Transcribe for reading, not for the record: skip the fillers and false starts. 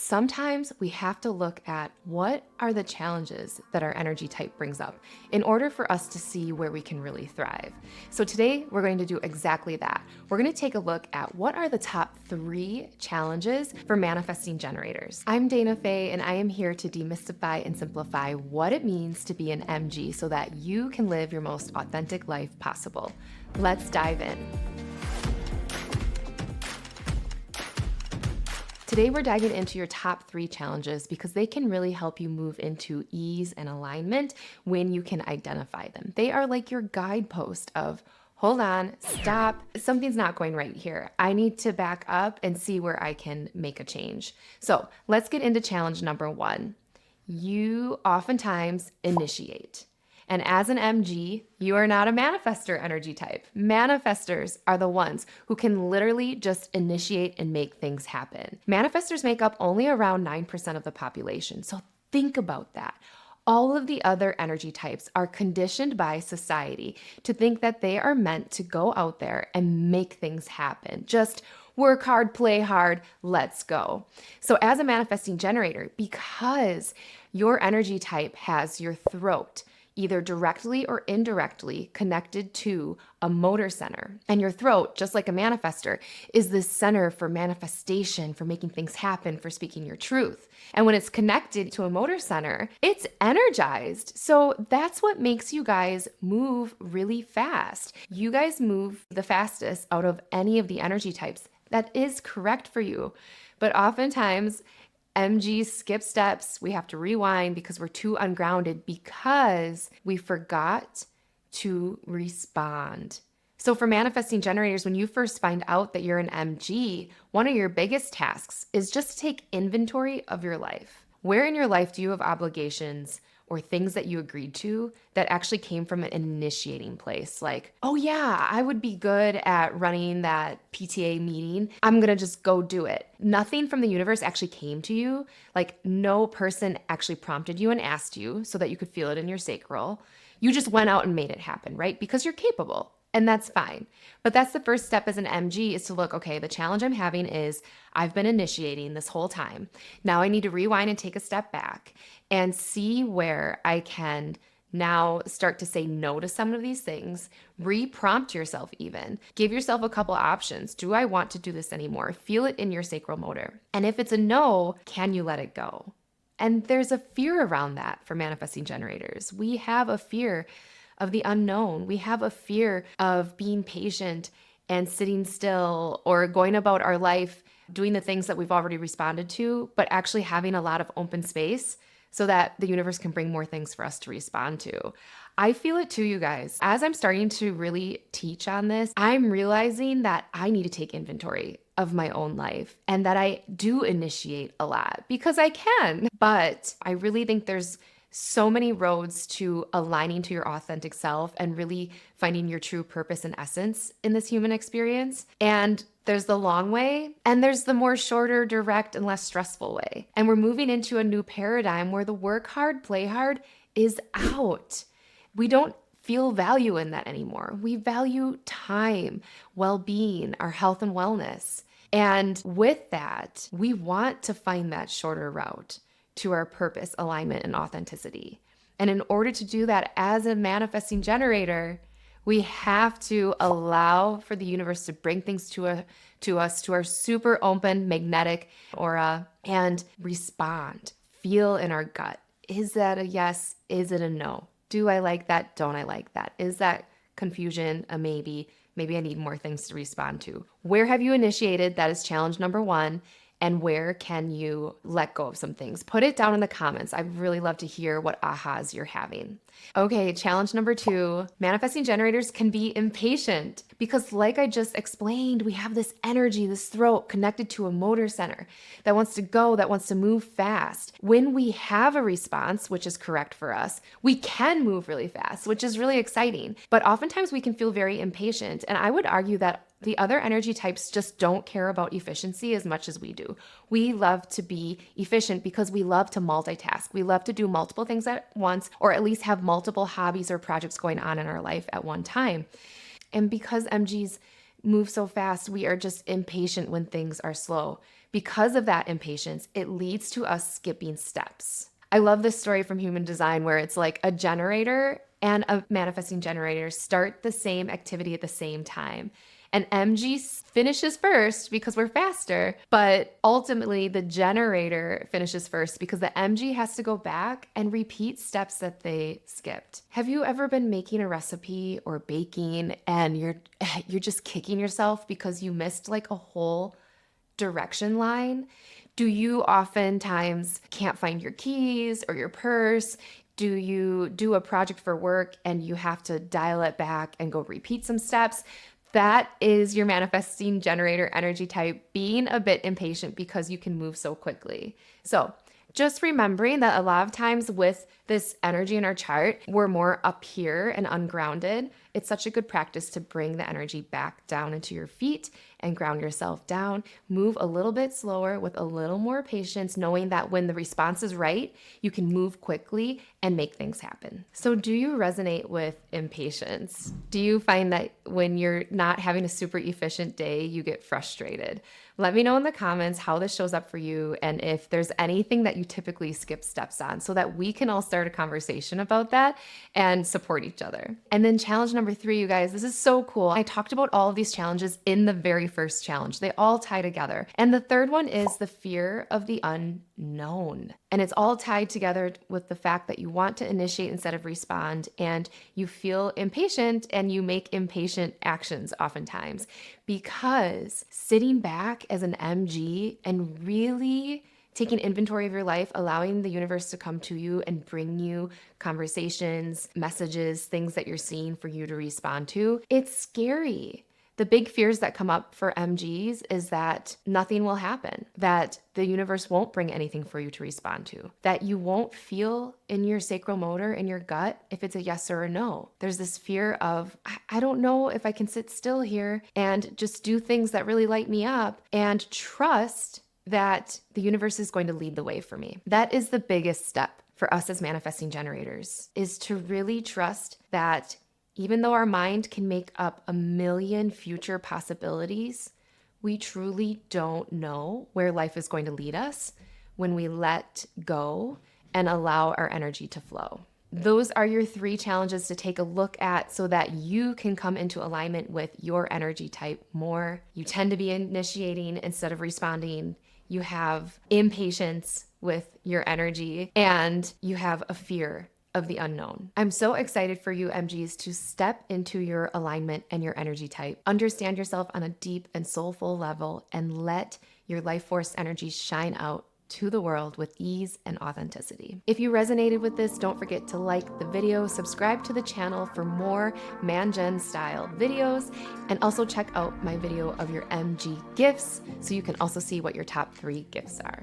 Sometimes we have to look at what are the challenges that our energy type brings up in order for us to see where we can really thrive. So today we're going to do exactly that. We're going to take a look at what are the top 3 challenges for manifesting generators. I'm Dana Faye, and I am here to demystify and simplify what it means to be an MG so that you can live your most authentic life possible. Let's dive in. Today, we're diving into your top 3 challenges because they can really help you move into ease and alignment when you can identify them. They are like your guidepost of, hold on, stop, something's not going right here. I need to back up and see where I can make a change. So let's get into challenge number 1. You oftentimes initiate. And as an MG, you are not a manifester energy type. Manifestors are the ones who can literally just initiate and make things happen. Manifestors make up only around 9% of the population. So think about that. All of the other energy types are conditioned by society to think that they are meant to go out there and make things happen. Just work hard, play hard, let's go. So as a manifesting generator, because your energy type has your throat either directly or indirectly connected to a motor center. And your throat, just like a manifester, is the center for manifestation, for making things happen, for speaking your truth. And when it's connected to a motor center, it's energized. So that's what makes you guys move really fast. You guys move the fastest out of any of the energy types. That is correct for you. But oftentimes, MGs skip steps. We have to rewind because we're too ungrounded because we forgot to respond. So for manifesting generators, when you first find out that you're an MG, one of your biggest tasks is just to take inventory of your life. Where in your life do you have obligations or things that you agreed to that actually came from an initiating place? Like, oh yeah, I would be good at running that PTA meeting. I'm gonna just go do it. Nothing from the universe actually came to you. Like no person actually prompted you and asked you so that you could feel it in your sacral. You just went out and made it happen, right? Because you're capable. And that's fine. But that's the first step as an MG is to look, okay, the challenge I'm having is I've been initiating this whole time. Now I need to rewind and take a step back and see where I can now start to say no to some of these things, re-prompt yourself even. Give yourself a couple options. Do I want to do this anymore? Feel it in your sacral motor. And if it's a no, can you let it go? And there's a fear around that for manifesting generators. We have a fear of the unknown. We have a fear of being patient and sitting still or going about our life doing the things that we've already responded to, but actually having a lot of open space so that the universe can bring more things for us to respond to. I feel it too, you guys. As I'm starting to really teach on this, I'm realizing that I need to take inventory of my own life and that I do initiate a lot because I can. But I really think there's so many roads to aligning to your authentic self and really finding your true purpose and essence in this human experience. And there's the long way and there's the more shorter, direct, and less stressful way. And we're moving into a new paradigm where the work hard, play hard is out. We don't feel value in that anymore. We value time, well-being, our health and wellness. And with that, we want to find that shorter route to our purpose, alignment, and authenticity. And in order to do that as a manifesting generator, we have to allow for the universe to bring things to us, to our super open magnetic aura, and respond. Feel in our gut. Is that a yes? Is it a no? Do I like that? Don't I like that? Is that confusion a maybe? Maybe I need more things to respond to. Where have you initiated? That is challenge number 1. And where can you let go of some things? Put it down in the comments. I'd really love to hear what ahas you're having. Okay, challenge number 2, manifesting generators can be impatient because like I just explained, we have this energy, this throat connected to a motor center that wants to go, that wants to move fast. When we have a response, which is correct for us, we can move really fast, which is really exciting. But oftentimes we can feel very impatient. And I would argue that the other energy types just don't care about efficiency as much as we do. We love to be efficient because we love to multitask. We love to do multiple things at once, or at least have multiple hobbies or projects going on in our life at one time. And because MGs move so fast, we are just impatient when things are slow because of that impatience, it leads to us skipping steps. I love this story from human design where it's like a generator and a manifesting generator start the same activity at the same time. And MG finishes first because we're faster, but ultimately the generator finishes first because the MG has to go back and repeat steps that they skipped. Have you ever been making a recipe or baking and you're just kicking yourself because you missed like a whole direction line? Do you oftentimes can't find your keys or your purse? Do you do a project for work and you have to dial it back and go repeat some steps? That is your manifesting generator energy type being a bit impatient because you can move so quickly. So just remembering that a lot of times with this energy in our chart, we're more up here and ungrounded. It's such a good practice to bring the energy back down into your feet and ground yourself down. Move a little bit slower with a little more patience, knowing that when the response is right, you can move quickly and make things happen. So do you resonate with impatience? Do you find that when you're not having a super efficient day, you get frustrated? Let me know in the comments how this shows up for you and if there's anything that you typically skip steps on so that we can all start a conversation about that and support each other. And then challenge number 3, you guys, this is so cool. I talked about all of these challenges in the very first challenge. They all tie together. And the third one is the fear of the unknown. And it's all tied together with the fact that you want to initiate instead of respond, and you feel impatient and you make impatient actions oftentimes because sitting back as an MG and really taking inventory of your life, allowing the universe to come to you and bring you conversations, messages, things that you're seeing for you to respond to, it's scary. The big fears that come up for MGs is that nothing will happen, that the universe won't bring anything for you to respond to, that you won't feel in your sacral motor, in your gut, if it's a yes or a no. There's this fear of, I don't know if I can sit still here and just do things that really light me up and trust that the universe is going to lead the way for me. That is the biggest step for us as manifesting generators, is to really trust that even though our mind can make up a million future possibilities, we truly don't know where life is going to lead us when we let go and allow our energy to flow. Those are your 3 challenges to take a look at so that you can come into alignment with your energy type more. You tend to be initiating instead of responding. You have impatience with your energy, and you have a fear of the unknown. I'm so excited for you MGs to step into your alignment and your energy type. Understand yourself on a deep and soulful level and let your life force energy shine out to the world with ease and authenticity. If you resonated with this, don't forget to like the video, subscribe to the channel for more Man-Gen style videos, and also check out my video of your MG gifts so you can also see what your top 3 gifts are.